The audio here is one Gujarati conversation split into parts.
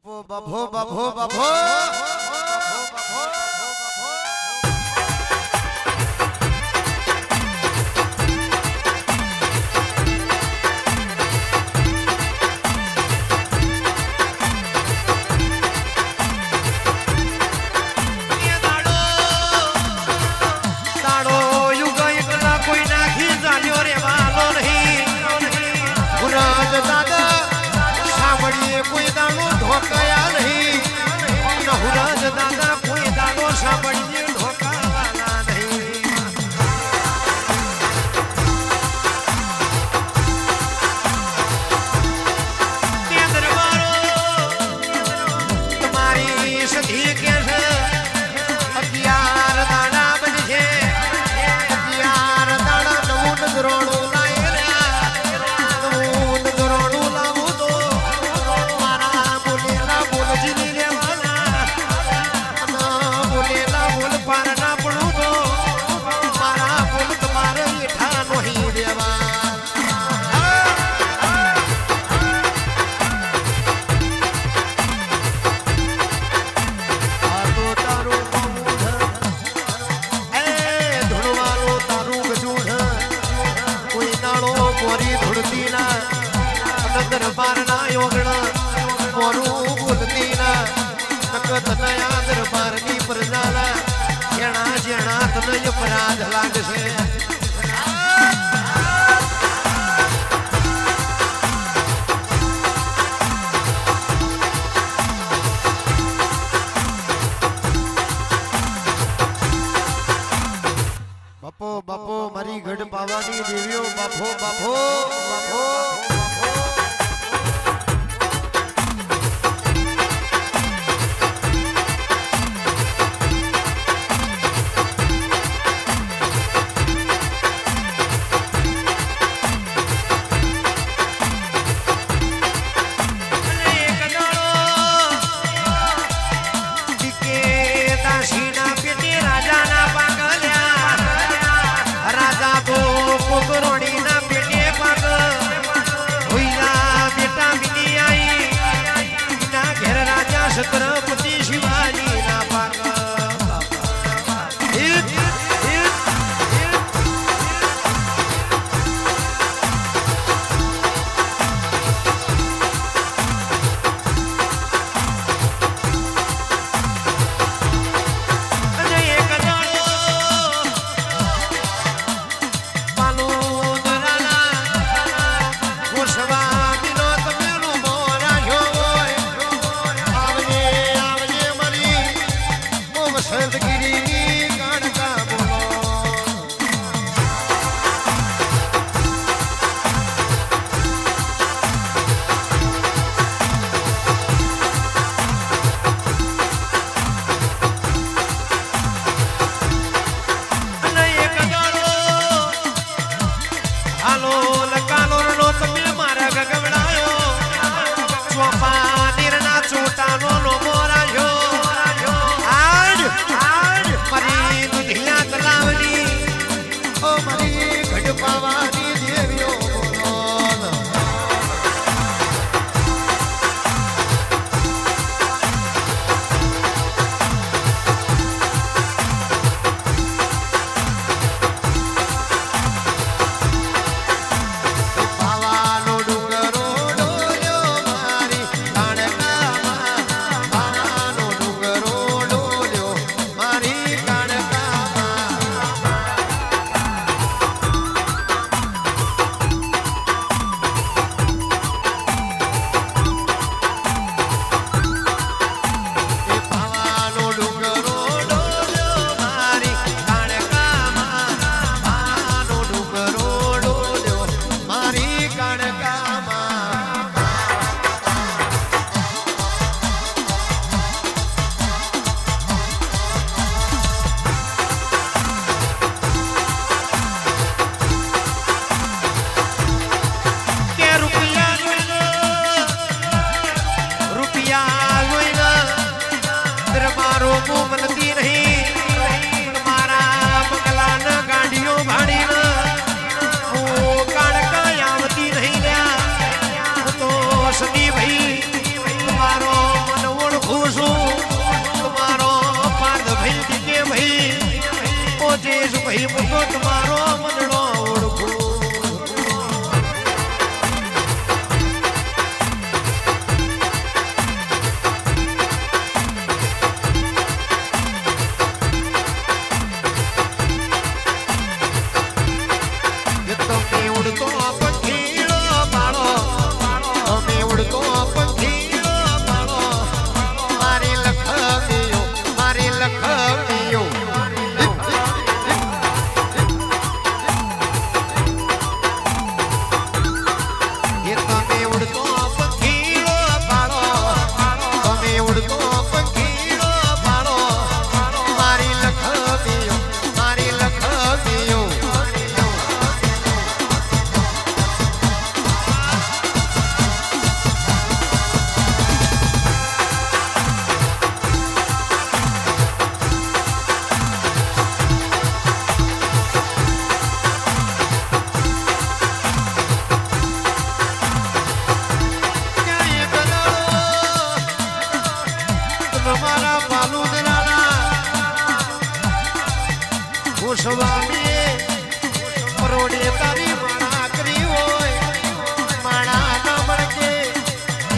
બભો બભો બભો બભો કોઈ દાણો ઢોકાયા નહીં નહુરાજ દાદા કોઈ દાણો સાંભળીએ ઢોકાવાના નહીં તે દરબારો તમારી સધી કે છે 11 દાણા બનશે 11 દાણા નવું નગરોણું દરબારના યોગણ મોરું બોલતી ના નકત નયા દરબારની પ્રજાના જેણા જેણા તને અપરાધ લાગશે બાપો બાપો મારી ગઢ પાવાની દેવીઓ બાપો બાપો બાપો છત્રપતિ શિવાજી ના પાક મનતી નહીં મારા પગલા ન ગાડીઓ ભાડી કાળકા આવતી નહીં લ્યા તો સદી ભાઈ મારો મન ભાઈ મોટો તમારો મનડો ઓળખું સ્વામી પરોડે તારી માણા કરી હોય માણા ના મળકે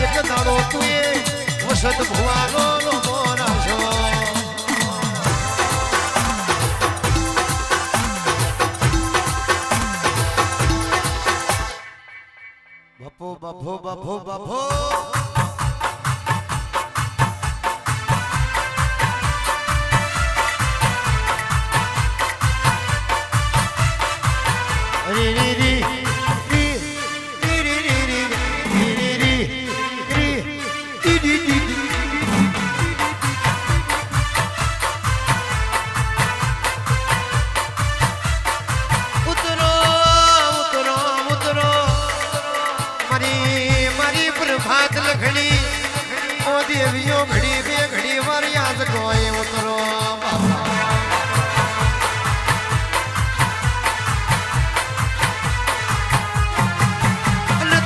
એક દાડો તું એ વસત ભુવાનો મોરા છો બપો બપો બપો બપો प्रभात लखड़ी ओ देवियों घड़ी बे घड़ी वर याद कोई उतरो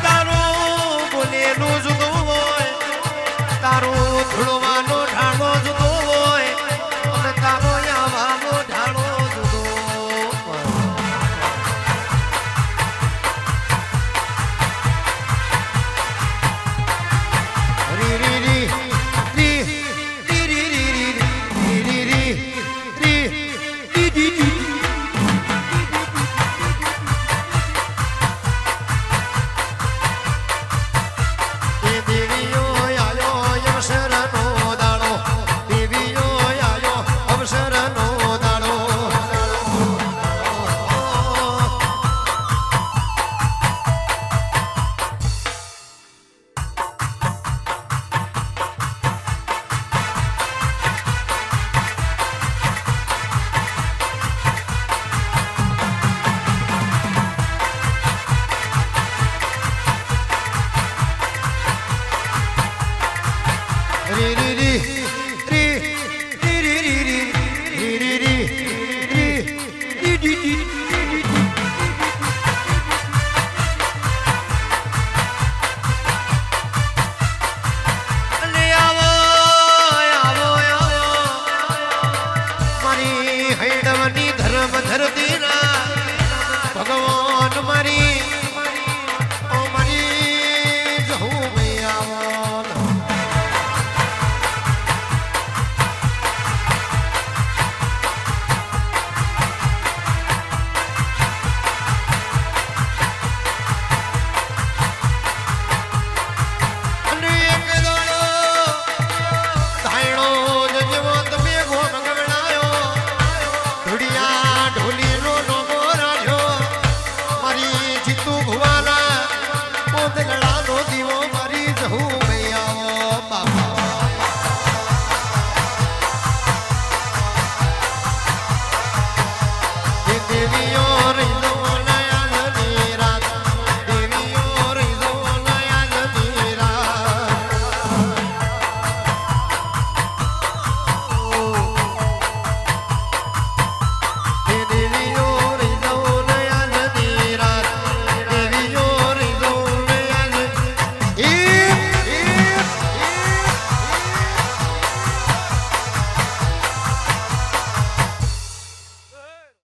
तारो बोले नो जुदो होय तारो धुळवानो ढाळो जुदो होय અને તારો યાવાનો ઢાળો જુદો रे